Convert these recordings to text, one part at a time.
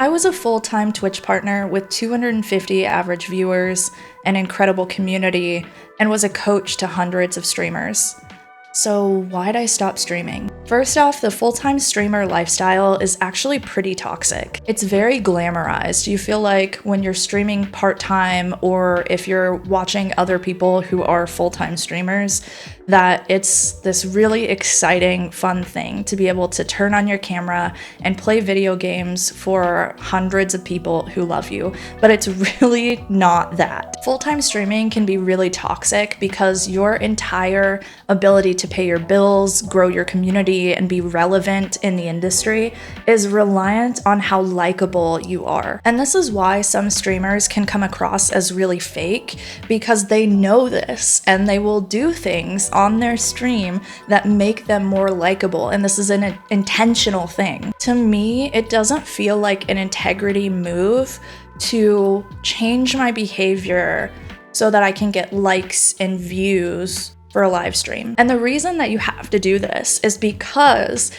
I was a full-time Twitch partner with 250 average viewers, an incredible community, and was a coach to hundreds of streamers. So why'd I stop streaming? First off, the full-time streamer lifestyle is actually pretty toxic. It's very glamorized. You feel like when you're streaming part-time, or if you're watching other people who are full-time streamers, that it's this really exciting, fun thing to be able to turn on your camera and play video games for hundreds of people who love you. But it's really not that. Full-time streaming can be really toxic because your entire ability to pay your bills, grow your community, and be relevant in the industry is reliant on how likable you are. And this is why some streamers can come across as really fake, because they know this and they will do things on their stream that make them more likable, and this is an intentional thing. To me, it doesn't feel like an integrity move to change my behavior so that I can get likes and views for a live stream. And the reason that you have to do this is because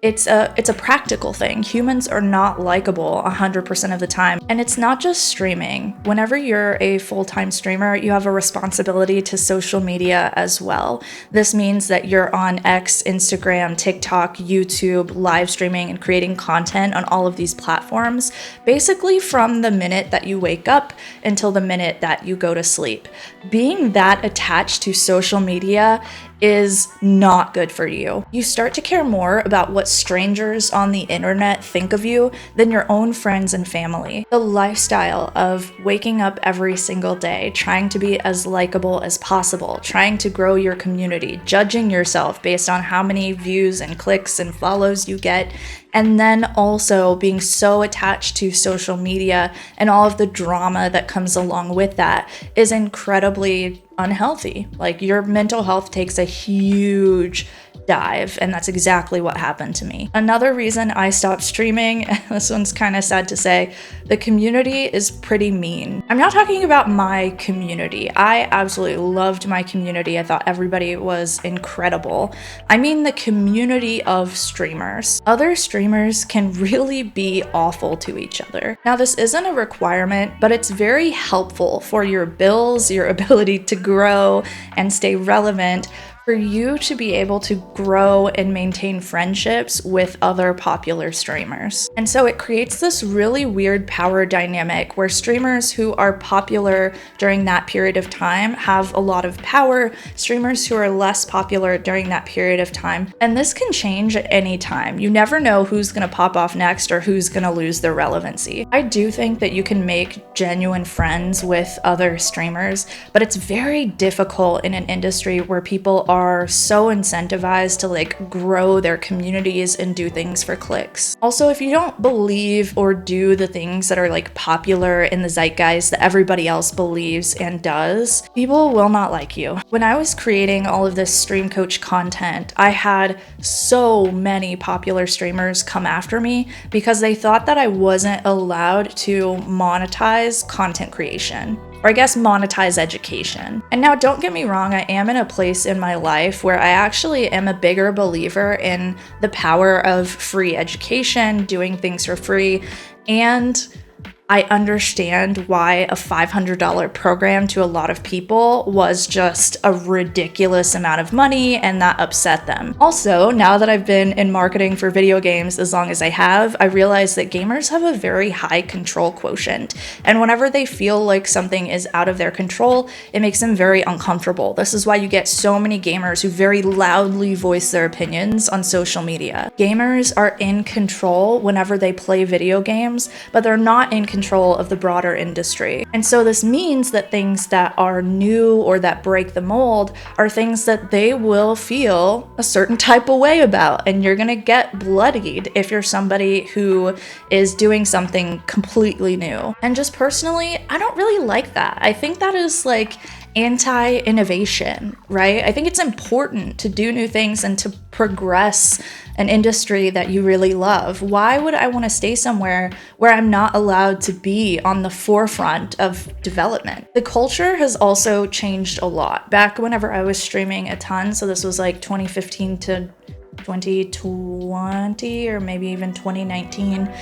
it's a practical thing. Humans are not likable 100% of the time. And it's not just streaming. Whenever you're a full-time streamer, you have a responsibility to social media as well. This means that you're on X, Instagram, TikTok, YouTube, live streaming, and creating content on all of these platforms, basically from the minute that you wake up until the minute that you go to sleep. Being that attached to social media is not good for you. You start to care more about what strangers on the internet think of you than your own friends and family. The lifestyle of waking up every single day, trying to be as likable as possible, trying to grow your community, judging yourself based on how many views and clicks and follows you get, and then also being so attached to social media and all of the drama that comes along with that is incredibly unhealthy. Like, your mental health takes a huge dive, and that's exactly what happened to me. Another reason I stopped streaming, and this one's kind of sad to say, the community is pretty mean. I'm not talking about my community. I absolutely loved my community. I thought everybody was incredible. I mean the community of streamers. Other streamers can really be awful to each other. Now, this isn't a requirement, but it's very helpful for your bills, your ability to grow and stay relevant, for you to be able to grow and maintain friendships with other popular streamers. And so it creates this really weird power dynamic where streamers who are popular during that period of time have a lot of power, streamers who are less popular during that period of time. And this can change at any time. You never know who's gonna pop off next or who's gonna lose their relevancy. I do think that you can make genuine friends with other streamers, but it's very difficult in an industry where people are so incentivized to like grow their communities and do things for clicks. Also, if you don't believe or do the things that are like popular in the zeitgeist that everybody else believes and does, people will not like you. When I was creating all of this stream coach content, I had so many popular streamers come after me because they thought that I wasn't allowed to monetize content creation, or I guess monetize education. And now, don't get me wrong, I am in a place in my life where I actually am a bigger believer in the power of free education, doing things for free, and I understand why a $500 program to a lot of people was just a ridiculous amount of money, and that upset them. Also, now that I've been in marketing for video games as long as I have, I realize that gamers have a very high control quotient. And whenever they feel like something is out of their control, it makes them very uncomfortable. This is why you get so many gamers who very loudly voice their opinions on social media. Gamers are in control whenever they play video games, but they're not in control of the broader industry. And so this means that things that are new or that break the mold are things that they will feel a certain type of way about, and you're gonna get bloodied if you're somebody who is doing something completely new. And just personally, I don't really like that. I think that is like anti-innovation, right? I think it's important to do new things and to progress an industry that you really love. Why would I want to stay somewhere where I'm not allowed to be on the forefront of development? The culture has also changed a lot. Back whenever I was streaming a ton, so this was like 2015 to 2020 or maybe even 2019,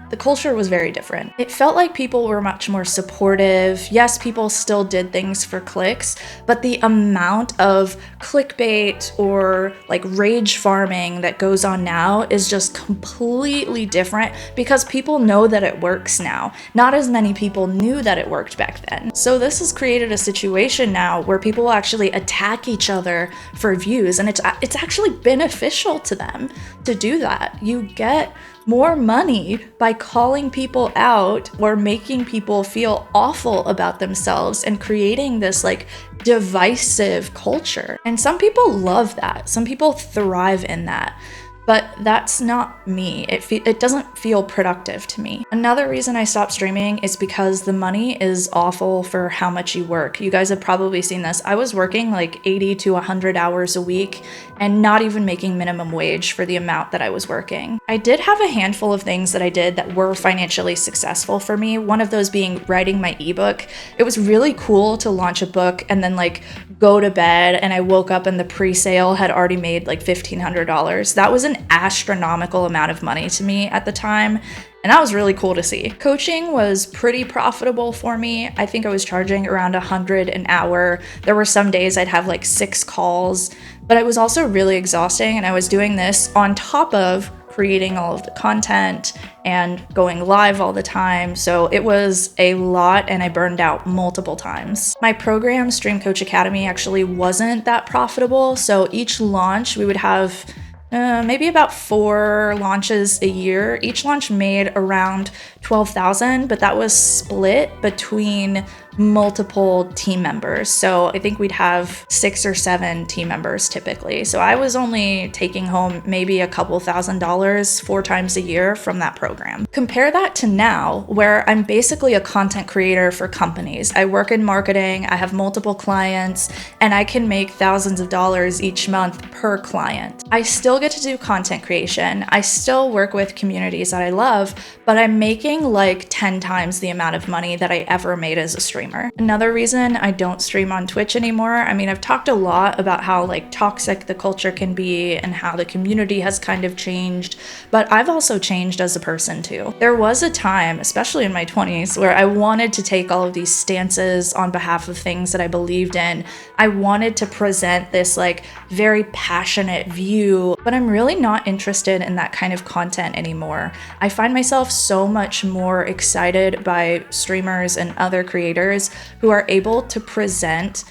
the culture was very different. It felt like people were much more supportive. Yes, people still did things for clicks, but the amount of clickbait or like rage farming that goes on now is just completely different because people know that it works now. Not as many people knew that it worked back then. So this has created a situation now where people will actually attack each other for views, and it's actually beneficial to them to do that. You get more money by calling people out or making people feel awful about themselves and creating this like divisive culture. And some people love that. Some people thrive in that. But that's not me. It doesn't feel productive to me. Another reason I stopped streaming is because the money is awful for how much you work. You guys have probably seen this. I was working like 80 to 100 hours a week and not even making minimum wage for the amount that I was working. I did have a handful of things that I did that were financially successful for me. One of those being writing my ebook. It was really cool to launch a book and then like go to bed and I woke up and the pre-sale had already made like $1,500. That was an astronomical amount of money to me at the time, and that was really cool to see. Coaching was pretty profitable for me. I think I was charging around $100 an hour. There were some days I'd have like 6 calls, but it was also really exhausting, and I was doing this on top of creating all of the content and going live all the time. So it was a lot and I burned out multiple times. My program, Stream Coach Academy, actually wasn't that profitable. So each launch we would have maybe about 4 launches a year. Each launch made around $12,000, but that was split between multiple team members. So I think we'd have 6 or 7 team members typically. So I was only taking home maybe a couple $1,000s 4 times a year from that program. Compare that to now, where I'm basically a content creator for companies. I work in marketing, I have multiple clients, and I can make thousands of dollars each month per client. I still get to do content creation. I still work with communities that I love, but I'm making like 10 times the amount of money that I ever made as a streamer. Another reason I don't stream on Twitch anymore, I mean, I've talked a lot about how like toxic the culture can be and how the community has kind of changed, but I've also changed as a person too. There was a time, especially in my 20s, where I wanted to take all of these stances on behalf of things that I believed in. I wanted to present this like very passionate view, but I'm really not interested in that kind of content anymore. I find myself so much more excited by streamers and other creators who are able to present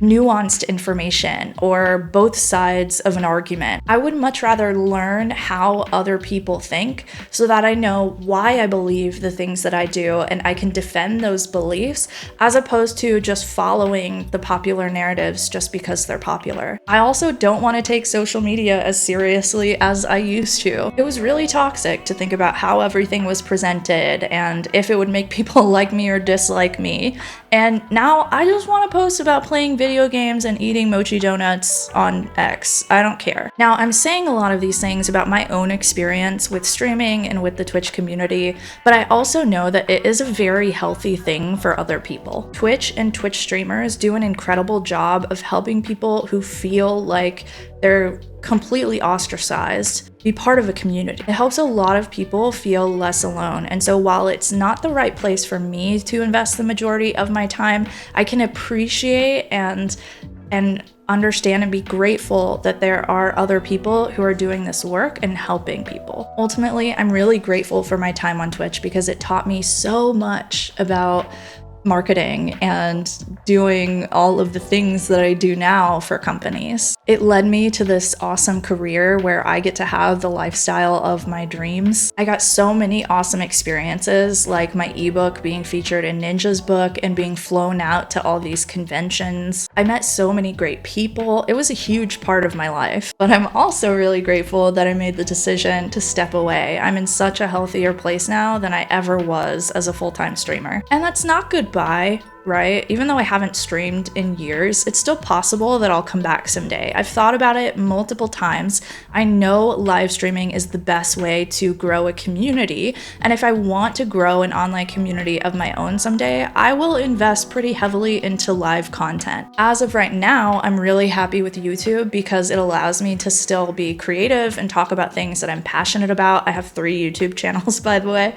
nuanced information or both sides of an argument. I would much rather learn how other people think so that I know why I believe the things that I do and I can defend those beliefs, as opposed to just following the popular narratives just because they're popular. I also don't want to take social media as seriously as I used to. It was really toxic to think about how everything was presented and if it would make people like me or dislike me. And now I just want to post about playing video games and eating mochi donuts on X. I don't care. Now, I'm saying a lot of these things about my own experience with streaming and with the Twitch community, but I also know that it is a very healthy thing for other people. Twitch and Twitch streamers do an incredible job of helping people who feel like they're completely ostracized be part of a community. It helps a lot of people feel less alone. And so while it's not the right place for me to invest the majority of my time, I can appreciate and understand and be grateful that there are other people who are doing this work and helping people. Ultimately, I'm really grateful for my time on Twitch because it taught me so much about marketing and doing all of the things that I do now for companies. It led me to this awesome career where I get to have the lifestyle of my dreams. I got so many awesome experiences, like my ebook being featured in Ninja's book and being flown out to all these conventions. I met so many great people. It was a huge part of my life, but I'm also really grateful that I made the decision to step away. I'm in such a healthier place now than I ever was as a full-time streamer. And that's not goodbye, right? Even though I haven't streamed in years, it's still possible that I'll come back someday. I've thought about it multiple times. I know live streaming is the best way to grow a community, and if I want to grow an online community of my own someday, I will invest pretty heavily into live content. As of right now, I'm really happy with YouTube because it allows me to still be creative and talk about things that I'm passionate about. I have 3 YouTube channels, by the way,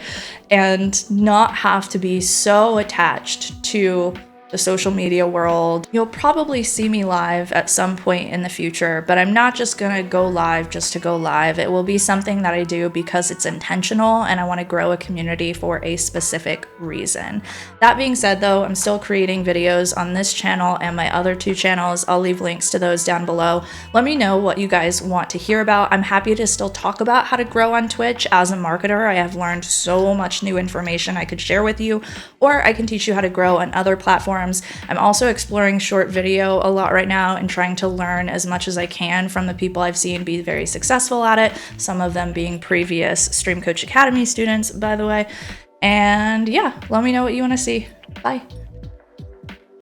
and not have to be so attached to the social media world. You'll probably see me live at some point in the future, but I'm not just gonna go live just to go live. It will be something that I do because it's intentional and I want to grow a community for a specific reason. That being said though, I'm still creating videos on this channel and my other 2 channels. I'll leave links to those down below. Let me know what you guys want to hear about. I'm happy to still talk about how to grow on Twitch. As a marketer, I have learned so much new information I could share with you, or I can teach you how to grow on other platforms. I'm also exploring short video a lot right now and trying to learn as much as I can from the people I've seen be very successful at it, some of them being previous Stream Coach Academy students, by the way. And yeah, let me know what you want to see. Bye.